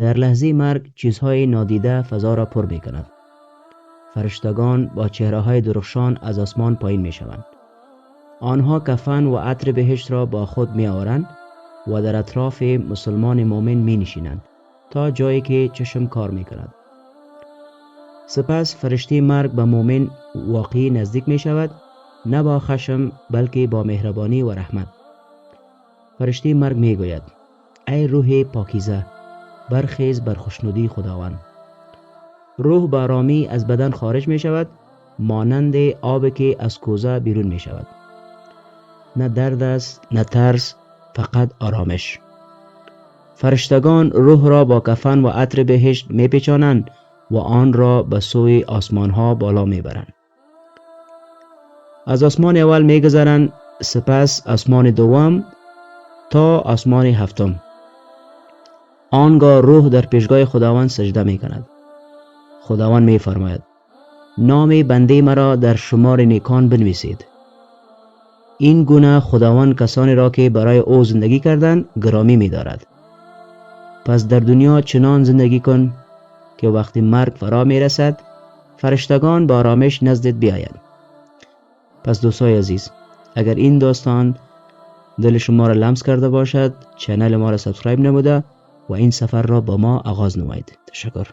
در لحظه مرگ چیزهای نادیده فضا را پر می کند. فرشتگان با چهره‌های درخشان از آسمان پایین می شوند. آنها کفن و عطر بهشت را با خود می آورند و در اطراف مسلمان مؤمن می نشینند تا جایی که چشم کار می کند. سپس فرشته مرگ به مؤمن واقعی نزدیک می شود، نه با خشم بلکه با مهربانی و رحمت. فرشته مرگ می گوید: ای روح پاکیزه، برخیز بر خوشنودی خداوند. روح با آرامی از بدن خارج می شود، مانند آب که از کوزه بیرون می شود. نه درد است، نه ترس، فقط آرامش. فرشتگان روح را با کفن و عطر بهشت می پیچانند و آن را به سوی آسمان ها بالا می برند. از آسمان اول می گذرند، سپس آسمان دوم تا آسمان هفتم. آنگاه روح در پیشگاه خداوند سجده می کند. خداوند می فرماید: نام بنده مرا در شمار نیکان بنویسید. این گونه خداوند کسانی را که برای او زندگی کردند گرامی می دارد. پس در دنیا چنان زندگی کن که وقتی مرگ فرا می رسد فرشتگان با آرامش نزدت بیایند. پس دوستای عزیز، اگر این داستان دل شما را لمس کرده باشد، چینل ما را سابسکرایب نموده و این سفر را با ما آغاز نمایید. تشکر.